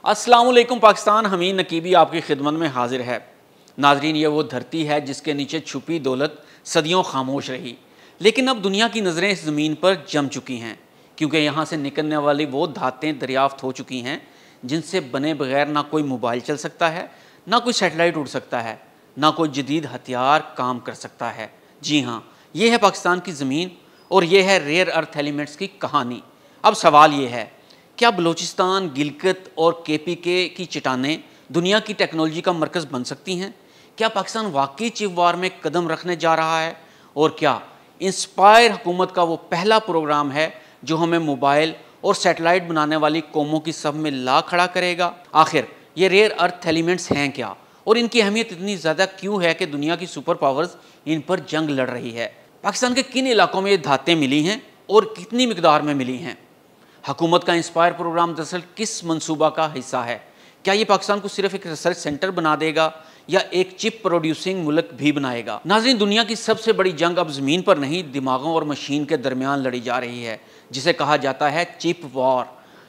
अस्सलाम वालेकुम पाकिस्तान, हमीद नकीबी आपकी खिदमत में हाजिर है। नाजरीन, ये वो धरती है जिसके नीचे छुपी दौलत सदियों खामोश रही, लेकिन अब दुनिया की नज़रें इस ज़मीन पर जम चुकी हैं, क्योंकि यहाँ से निकलने वाली वो धातें दरियाफ्त हो चुकी हैं जिनसे बने बगैर ना कोई मोबाइल चल सकता है, ना कोई सैटेलाइट उड़ सकता है, ना कोई जदीद हथियार काम कर सकता है। जी हाँ, ये है पाकिस्तान की ज़मीन और ये है रेयर अर्थ एलिमेंट्स की कहानी। अब सवाल ये है, क्या बलूचिस्तान, गिलगित और केपीके की चट्टानें दुनिया की टेक्नोलॉजी का मरकज़ बन सकती हैं? क्या पाकिस्तान वाकई चिप वार में कदम रखने जा रहा है? और क्या इंस्पायर हुकूमत का वो पहला प्रोग्राम है जो हमें मोबाइल और सैटेलाइट बनाने वाली कौमों की सब में ला खड़ा करेगा? आखिर ये रेयर अर्थ एलिमेंट्स हैं क्या, और इनकी अहमियत इतनी ज़्यादा क्यों है कि दुनिया की सुपर पावर्स इन पर जंग लड़ रही है? पाकिस्तान के किन इलाकों में ये धातें मिली हैं और कितनी मिकदार में मिली हैं? हुकूमत का इंस्पायर प्रोग्राम दरअसल किस मंसूबा का हिस्सा है? क्या ये पाकिस्तान को सिर्फ एक रिसर्च सेंटर बना देगा या एक चिप प्रोड्यूसिंग मुल्क भी बनाएगा? नाज़रीन, दुनिया की सबसे बड़ी जंग अब ज़मीन पर नहीं, दिमागों और मशीन के दरमियान लड़ी जा रही है, जिसे कहा जाता है चिप वॉर।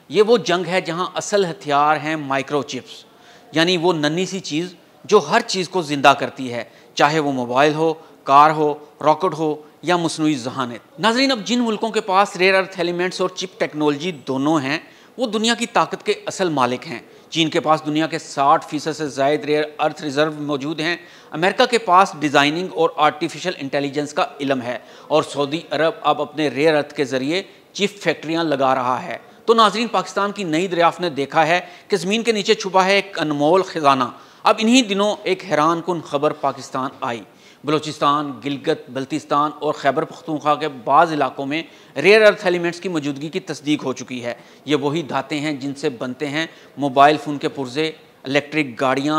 ये वो जंग है जहाँ असल हथियार हैं माइक्रोचिप्स, यानी वो नन्ही सी चीज़ जो हर चीज़ को ज़िंदा करती है, चाहे वो मोबाइल हो, कार हो, रॉकेट हो या मसनूई ज़हानत। नाज़रीन, अब जिन मुल्कों के पास रेयर अर्थ एलिमेंट्स और चिप टेक्नोलॉजी दोनों हैं, वो दुनिया की ताकत के असल मालिक हैं। चीन के पास दुनिया के 60% से ज़ायद रेयर अर्थ रिजर्व मौजूद हैं। अमेरिका के पास डिज़ाइनिंग और आर्टिफिशियल इंटेलिजेंस का इल्म है, और सऊदी अरब अब अपने रेयर अर्थ के ज़रिए चिप फैक्ट्रियाँ लगा रहा है। तो नाज़रीन, पाकिस्तान की नई दरियाफ्त ने देखा है कि ज़मीन के नीचे छुपा है एक अनमोल ख़जाना। अब इन्हीं दिनों एक हैरान कुन खबर पाकिस्तान आई। बलूचिस्तान, गिलगित, बल्तिस्तान और खैबर पख्तूनख्वा के बाज़ इलाकों में रेयर अर्थ एलिमेंट्स की मौजूदगी की तस्दीक हो चुकी है। ये वही धातें हैं जिनसे बनते हैं मोबाइल फ़ोन के पुर्जे, इलेक्ट्रिक गाड़ियाँ,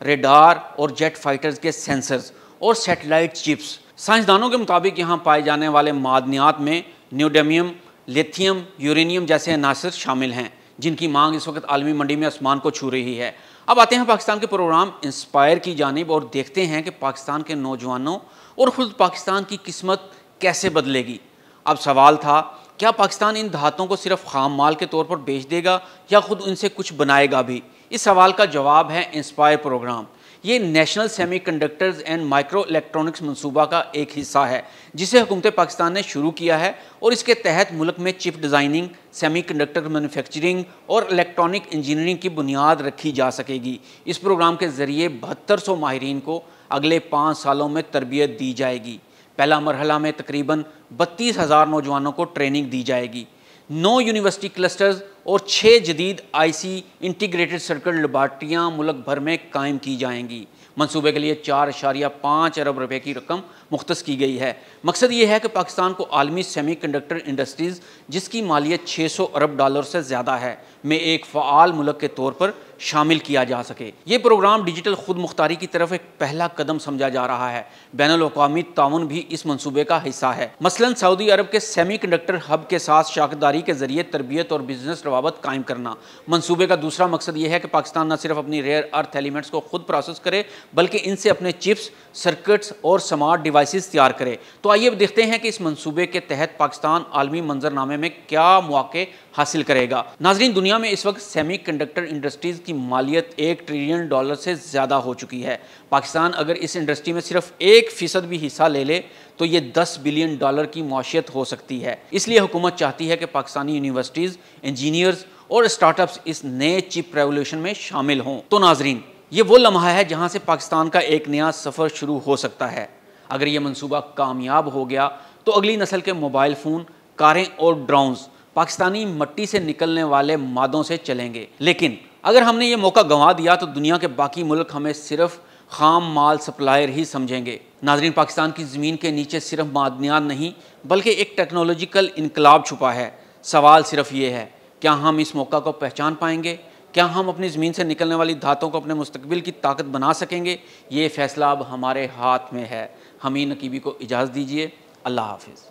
रेडार और जेट फाइटर्स के सेंसर्स और सैटेलाइट चिप्स। साइंसदानों के मुताबिक यहाँ पाए जाने वाले मादनियात में न्यूडेमियम, लिथियम, यूरेनियम जैसे अनासर शामिल हैं, जिनकी मांग इस वक्त आलमी मंडी में आसमान को छू रही है। अब आते हैं पाकिस्तान के प्रोग्राम इंस्पायर की जानिब और देखते हैं कि पाकिस्तान के नौजवानों और ख़ुद पाकिस्तान की किस्मत कैसे बदलेगी। अब सवाल था, क्या पाकिस्तान इन धातों को सिर्फ खाम माल के तौर पर बेच देगा या ख़ुद उनसे कुछ बनाएगा भी? इस सवाल का जवाब है इंस्पायर प्रोग्राम। ये national semiconductors and microelectronics मनसूबा का एक हिस्सा है, जिसे हुकूमत पाकिस्तान ने शुरू किया है, और इसके तहत मुल्क में चिप डिज़ाइनिंग, सेमीकंडक्टर मैन्युफैक्चरिंग और इलेक्ट्रॉनिक इंजीनियरिंग की बुनियाद रखी जा सकेगी। इस प्रोग्राम के ज़रिए 7200 माहिरीन को अगले 5 सालों में तरबियत दी जाएगी। पहला मरहला में तकरीबन 32,000 नौजवानों को ट्रेनिंग दी जाएगी। 9 यूनिवर्सिटी क्लस्टर्स और 6 जदीद आईसी इंटीग्रेटेड सर्किट लेबॉर्ट्रियाँ मुल्क भर में कायम की जाएंगी। मंसूबे के लिए 4.5 अरब रुपए की रकम मुख्तस की गई है। मकसद ये है कि पाकिस्तान को आलमी सेमीकंडक्टर इंडस्ट्रीज़, जिसकी मालियत 600 अरब डॉलर से ज़्यादा है, में एक फ़आल मुल्क के तौर पर शामिल किया जा सके। ये प्रोग्राम डिजिटल खुद मुख्तारी की तरफ एक पहला कदम समझा जा रहा है। बैनुल-अक़वामी ताउन भी इस मंसूबे का हिस्सा है। मसलन सऊदी अरब के सेमीकंडक्टर हब के साथ शाखदारी के जरिए तरबियत और बिजनेस रवाबत कायम करना। मंसूबे का दूसरा मकसद ये है कि पाकिस्तान न सिर्फ अपनी रेयर अर्थ एलिमेंट्स को खुद प्रोसेस करे, बल्कि इनसे अपने चिप्स, सर्किट्स और स्मार्ट डिवाइसेस तैयार करे। तो आइए अब देखते हैं कि इस मंसूबे के तहत पाकिस्तान आलमी मंजरनामे में क्या मौके हासिल करेगा। नाजरीन, दुनिया में इस वक्त सेमीकंडक्टर इंडस्ट्रीज़ की मालियत $1 ट्रिलियन से ज़्यादा हो चुकी है। पाकिस्तान अगर इस इंडस्ट्री में सिर्फ 1% भी हिस्सा ले ले तो ये $10 बिलियन की मौशियत हो सकती है। इसलिए हुकूमत चाहती है कि पाकिस्तानी यूनिवर्सिटीज़, इंजीनियर्स और स्टार्टअप्स इस नए चिप रेवोल्यूशन में शामिल हों। तो नाजरीन, ये वो लम्हा है जहाँ से पाकिस्तान का एक नया सफ़र शुरू हो सकता है। अगर ये मंसूबा कामयाब हो गया तो अगली नस्ल के मोबाइल फ़ोन, कारें और ड्रोन्स पाकिस्तानी मट्टी से निकलने वाले मादों से चलेंगे। लेकिन अगर हमने ये मौका गंवा दिया तो दुनिया के बाकी मुल्क हमें सिर्फ खाम माल सप्लायर ही समझेंगे। नाजरीन, पाकिस्तान की ज़मीन के नीचे सिर्फ मादनियात नहीं, बल्कि एक टेक्नोलॉजिकल इनकलाब छुपा है। सवाल सिर्फ ये है, क्या हम इस मौका को पहचान पाएंगे? क्या हम अपनी ज़मीन से निकलने वाली धातों को अपने मुस्तकबिल की ताकत बना सकेंगे? ये फ़ैसला अब हमारे हाथ में है। हमीद नकीबी को इजाज़त दीजिए। अल्लाह हाफ़िज़।